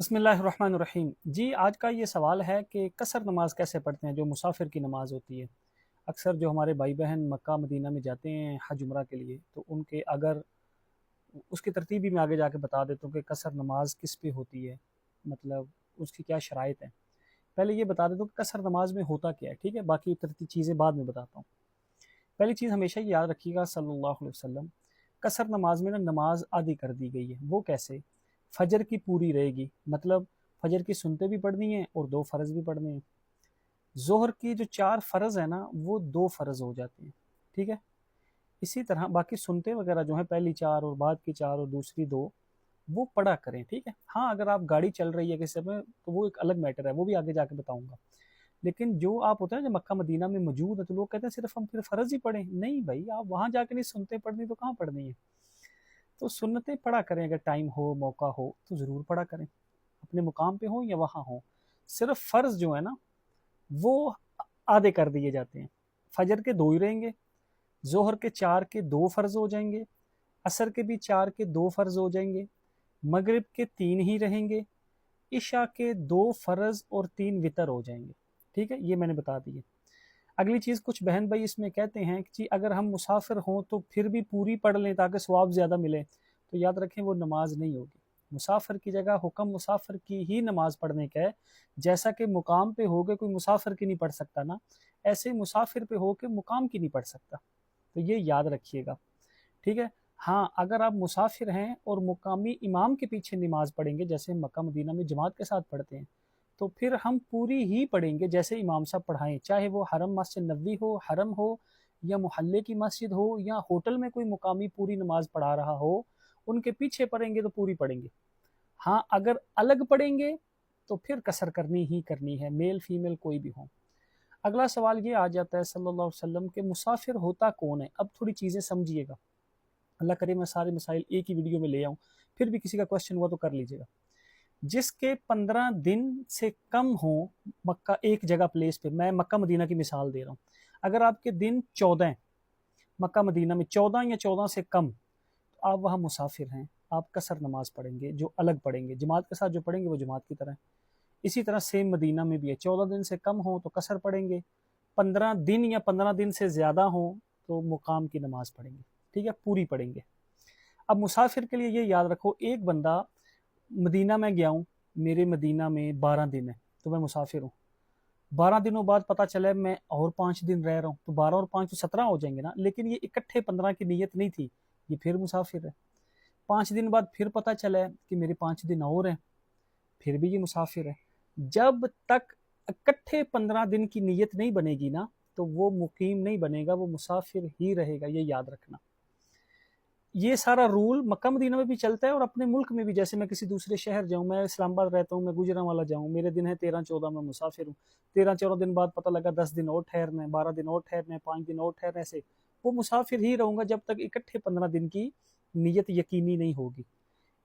बिस्मिल्लाहिर्रहमानिर्रहीम। जी, आज का ये सवाल है कि कसर नमाज कैसे पढ़ते हैं जो मुसाफिर की नमाज होती है। अक्सर जो हमारे भाई बहन मक्का मदीना में जाते हैं हज उम्रा के लिए, तो उनके अगर उसकी तरतीब भी मैं आगे जाके बता देता हूँ कि कसर नमाज किस पे होती है, मतलब उसकी क्या शराइत है। पहले ये बता देता हूँ कि कसर नमाज में होता क्या है, ठीक है, बाकी तरतीब चीज़ें बाद में बताता हूँ। पहली चीज़ हमेशा ये याद रखिएगा सल्लल्लाहु अलैहि वसल्लम, कसर नमाज में ना नमाज आधी कर दी गई है। वो कैसे? फजर की पूरी रहेगी, मतलब फजर की सुनते भी पढ़नी है और दो फ़र्ज़ भी पढ़ने हैं। ज़ोहर की जो चार फ़र्ज़ है ना, वो दो फ़र्ज़ हो जाती हैं, ठीक है। इसी तरह बाकी सुनते वगैरह जो है, पहली चार और बाद की चार और दूसरी दो, वो पढ़ा करें, ठीक है। हाँ, अगर आप गाड़ी चल रही है किस समय, तो वो एक अलग मैटर है, वो भी आगे जाके बताऊंगा। लेकिन जो आप होते हैं जो मक्का मदीना में मौजूद है, तो लोग कहते हैं सिर्फ हम फिर फ़र्ज़ ही पढ़ें। नहीं भाई, आप वहाँ जाके नहीं सुनते पढ़नी तो कहाँ पढ़नी है। तो सुन्नतें पढ़ा करें, अगर टाइम हो मौका हो तो ज़रूर पढ़ा करें, अपने मुकाम पे हो या वहाँ हो। सिर्फ फ़र्ज़ जो है ना, वो आधे कर दिए जाते हैं। फजर के दो ही रहेंगे, जोहर के चार के दो फ़र्ज़ हो जाएंगे, असर के भी चार के दो फ़र्ज़ हो जाएंगे, मगरिब के तीन ही रहेंगे, इशा के दो फ़र्ज़ और तीन वितर हो जाएंगे, ठीक है। ये मैंने बता दिए। अगली चीज़, कुछ बहन भाई इसमें कहते हैं कि जी अगर हम मुसाफिर हों तो फिर भी पूरी पढ़ लें ताकि सवाब ज़्यादा मिले, तो याद रखें वो नमाज नहीं होगी। मुसाफिर की जगह हुक्म मुसाफिर की ही नमाज पढ़ने का है। जैसा कि मुकाम पे हो के कोई मुसाफिर की नहीं पढ़ सकता ना, ऐसे ही मुसाफिर पे हो के मुकाम की नहीं पढ़ सकता। तो ये याद रखिएगा, ठीक है। हाँ, अगर आप मुसाफिर हैं और मुकामी इमाम के पीछे नमाज पढ़ेंगे, जैसे मक्का मदीना में जमात के साथ पढ़ते हैं, तो फिर हम पूरी ही पढ़ेंगे जैसे इमाम साहब पढ़ाएं, चाहे वो हरम मस्जिद नबवी हो, हरम हो, या मोहल्ले की मस्जिद हो, या होटल में कोई मुकामी पूरी नमाज पढ़ा रहा हो, उनके पीछे पढ़ेंगे तो पूरी पढ़ेंगे। हाँ, अगर अलग पढ़ेंगे तो फिर कसर करनी ही करनी है, मेल फीमेल कोई भी हो। अगला सवाल ये आ जाता है सल्लल्लाहु अलैहि वसल्लम के मुसाफिर होता कौन है। अब थोड़ी चीज़ें समझिएगा, अल्लाह करे मैं सारे मसाइल एक ही वीडियो में ले आऊँ। फिर भी किसी का क्वेश्चन हुआ तो कर लीजिएगा। जिसके 15 दिन से कम हो मक्का, एक जगह प्लेस पे, मैं मक्का मदीना की मिसाल दे रहा हूँ। अगर आपके दिन 14 मक्का मदीना में 14 या 14 से कम, तो आप वहाँ मुसाफिर हैं, आप कसर नमाज पढ़ेंगे, जो अलग पढ़ेंगे जमात के साथ, जो पढ़ेंगे वो जमात की तरह। इसी तरह सेम मदीना में भी है, 14 दिन से कम हो तो कसर पढ़ेंगे, 15 दिन या 15 दिन से ज़्यादा हो तो मुकाम की नमाज पढ़ेंगे, ठीक है, पूरी पढ़ेंगे। अब मुसाफिर के लिए ये याद रखो, एक बंदा मदीना में गया हूँ, मेरे मदीना में 12 दिन है, तो मैं मुसाफिर हूँ। 12 दिनों बाद पता चला मैं और 5 दिन रह रहा हूँ, तो 12 और 5 तो 17 हो जाएंगे ना, लेकिन ये इकट्ठे 15 की नीयत नहीं थी, ये फिर मुसाफिर है। 5 दिन बाद फिर पता चला कि मेरे 5 दिन और हैं, फिर भी ये मुसाफिर है। जब तक इकट्ठे 15 दिन की नीयत नहीं बनेगी ना, तो वो मुकीम नहीं बनेगा, वो मुसाफिर ही रहेगा, ये याद रखना। ये सारा रूल मक्का मदीना में भी चलता है और अपने मुल्क में भी। जैसे मैं किसी दूसरे शहर जाऊँ, मैं इस्लामाबाद रहता हूँ, मैं गुजरांवाला जाऊँ, मेरे दिन है 13-14, मैं मुसाफिर हूँ। 13-14 दिन बाद पता लगा 10 दिन और ठहरना है, 12 दिन और ठहरना है, 5 दिन और ठहरना है, ऐसे वो मुसाफिर ही रहूंगा जब तक इकट्ठे 15 दिन की नीयत यकीनी नहीं होगी।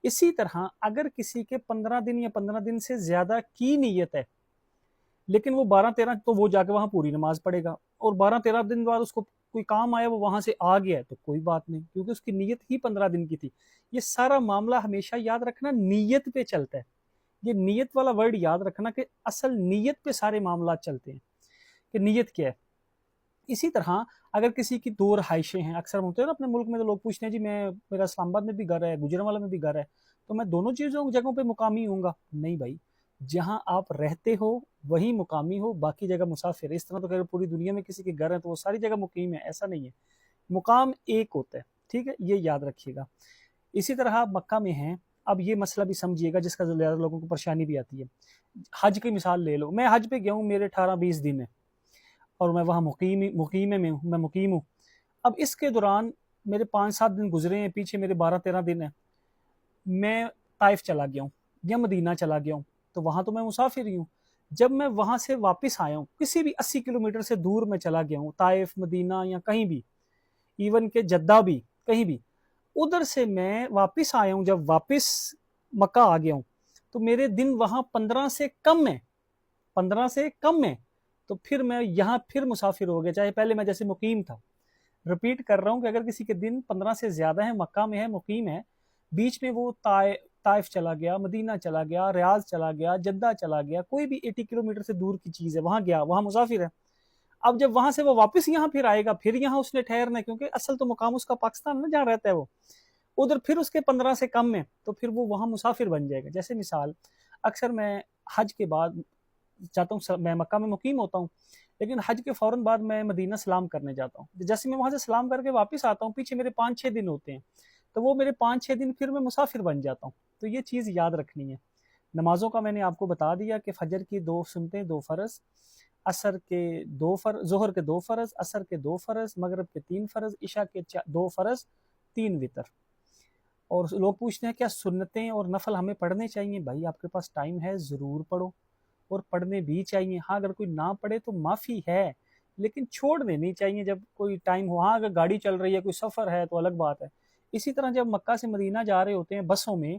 इसी तरह अगर किसी के 15 दिन या 15 दिन से ज्यादा की नीयत है, लेकिन वो 12-13, तो वो जाके वहां पूरी नमाज पढ़ेगा। और 12-13 दिन बाद उसको कोई काम आया, वो वहां से आ गया है, तो कोई बात नहीं, क्योंकि उसकी नीयत ही 15 दिन की थी। ये सारा मामला हमेशा याद रखना, नीयत पे चलता है। ये नीयत वाला वर्ड याद रखना कि असल नीयत पे सारे मामला चलते हैं, कि नीयत क्या है। इसी तरह अगर किसी की दो रहायशें हैं, अक्सर होते हैं ना अपने मुल्क में, तो लोग पूछते हैं जी मैं, मेरा इस्लामाबाद में भी घर है, गुजरांवाला में भी घर है, तो मैं दोनों चीज़ों जगहों पे मुकामी हूँगा। नहीं भाई, जहाँ आप रहते हो वही मुकामी हो, बाकी जगह मुसाफिर है। इस तरह तो अगर पूरी दुनिया में किसी के घर है तो वो सारी जगह मुकीम है, ऐसा नहीं है। मुकाम एक होता है, ठीक है, ये याद रखिएगा। इसी तरह आप मक्का में हैं, अब ये मसला भी समझिएगा जिसका ज़्यादा लोगों को परेशानी भी आती है। हज की मिसाल ले लो, मैं हज पे गया हूँ, मेरे 18-20 दिन है और मैं वहाँ मुकीम में हूँ, मैं मुकीम हूँ। अब इसके दौरान मेरे 5-7 दिन गुजरे हैं, पीछे मेरे 12-13 दिन है, मैं ताइफ चला गया हूँ या मदीना चला गया हूँ, तो वहाँ तो मैं मुसाफिर ही हूँ। जब मैं वहाँ से वापस आया हूँ, किसी भी 80 किलोमीटर से दूर मैं चला गया हूँ, ताइफ, मदीना या कहीं भी, इवन के जद्दा भी, कहीं भी, उधर से मैं वापस आया हूँ, जब वापस मक्का आ गया हूँ, तो मेरे दिन वहाँ 15 से कम है, 15 से कम है, तो फिर मैं यहाँ फिर मुसाफिर हो गया, चाहे पहले मैं जैसे मुकीम था। रिपीट कर रहा हूँ कि अगर किसी के दिन 15 से ज्यादा है, मक्का में है, मुकीम है, बीच में वो طائف چلا گیا، مدینہ چلا گیا، ریاض چلا گیا، جدہ چلا گیا، کوئی بھی 80 کلومیٹر سے دور کی چیز ہے، وہاں گیا، وہاں مسافر ہے. اب جب وہاں سے وہ واپس یہاں پھر آئے گا، پھر یہاں اس نے ٹھہرنا ہے، کیونکہ اصل تو مقام اس کا پاکستان میں جہاں رہتا ہے وہ ادھر پھر اس کے 15 سے کم میں، تو پھر وہ وہاں مسافر بن جائے گا. جیسے مثال اکثر میں حج کے بعد چاہتا ہوں، میں مکہ میں مقیم ہوتا ہوں، لیکن حج کے فوراً بعد میں مدینہ سلام کرنے جاتا ہوں. جیسے میں وہاں سے سلام کر کے واپس آتا ہوں، پیچھے میرے 5-6 دن ہوتے ہیں، تو وہ میرے 5-6 دن پھر میں مسافر بن جاتا ہوں. تو یہ چیز یاد رکھنی ہے. نمازوں کا میں نے آپ کو بتا دیا کہ فجر کی 2 سنتیں 2 فرض، عصر کے 2 فرض، ظہر کے 2 فرض، عصر کے 2 فرض، مغرب کے 3 فرض، عشاء کے 2 فرض، 3 وتر. اور لوگ پوچھتے ہیں کیا سنتیں اور نفل ہمیں پڑھنے چاہیے؟ بھائی آپ کے پاس ٹائم ہے ضرور پڑھو، اور پڑھنے بھی چاہیے. ہاں اگر کوئی نہ پڑھے تو معافی ہے، لیکن چھوڑ دینی چاہیے جب کوئی ٹائم ہو. ہاں اگر گاڑی چل رہی ہے، کوئی سفر ہے تو الگ بات ہے. اسی طرح جب مکہ سے مدینہ جا رہے ہوتے ہیں بسوں میں،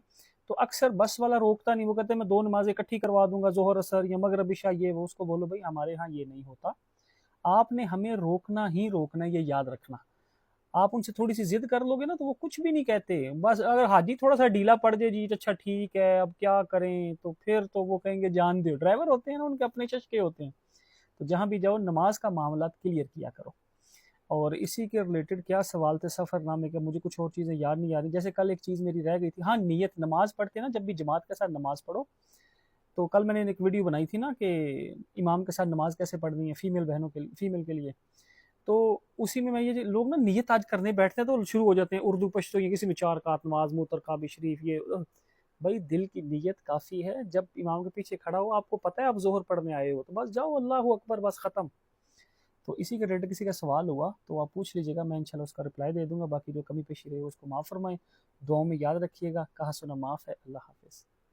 تو اکثر بس والا روکتا نہیں، وہ کہتے ہیں میں 2 نمازیں اکٹھی کروا دوں گا، ظہر اثر یا مغرب عشاء. یہ وہ اس کو بولو بھائی ہمارے ہاں یہ نہیں ہوتا، آپ نے ہمیں روکنا ہی روکنا ہے، یہ یاد رکھنا. آپ ان سے تھوڑی سی ضد کر لو گے نا تو وہ کچھ بھی نہیں کہتے. بس اگر حاجی تھوڑا سا ڈھیلا پڑ جائے، جی اچھا ٹھیک ہے اب کیا کریں، تو پھر تو وہ کہیں گے جان دو. ڈرائیور ہوتے ہیں نا، ان کے اپنے چشکے ہوتے ہیں. تو جہاں بھی جاؤ نماز کا معاملات کلیئر کیا کرو. اور اسی کے ریلیٹڈ کیا سوال تھے سفر نامے کے، مجھے کچھ اور چیزیں یاد نہیں آ رہی. جیسے کل ایک چیز میری رہ گئی تھی، ہاں نیت. نماز پڑھتے نا جب بھی جماعت کے ساتھ نماز پڑھو. تو کل میں نے ایک ویڈیو بنائی تھی نا کہ امام کے ساتھ نماز کیسے پڑھنی ہے فیمیل بہنوں کے، فیمیل کے لیے. تو اسی میں یہ لوگ نا نیت آج کرنے بیٹھتے ہیں تو شروع ہو جاتے ہیں اردو پشتو، یہ کسی میں 4 رکعت نماز، موتر شریف، یہ بھائی دل کی نیت کافی ہے. جب امام کے پیچھے کھڑا ہو، آپ کو پتہ ہے آپ ظہر پڑھنے آئے ہو، تو بس جاؤ اللہ اکبر، بس ختم. تو اسی کے ریلیٹڈ کسی کا سوال ہوا تو آپ پوچھ لیجیے گا، میں انشاءاللہ اس کا رپلائی دے دوں گا. باقی جو کمی پیشی رہے اس کو معاف فرمائیں، دعاؤں میں یاد رکھیے گا. کہا سنا معاف ہے. اللہ حافظ.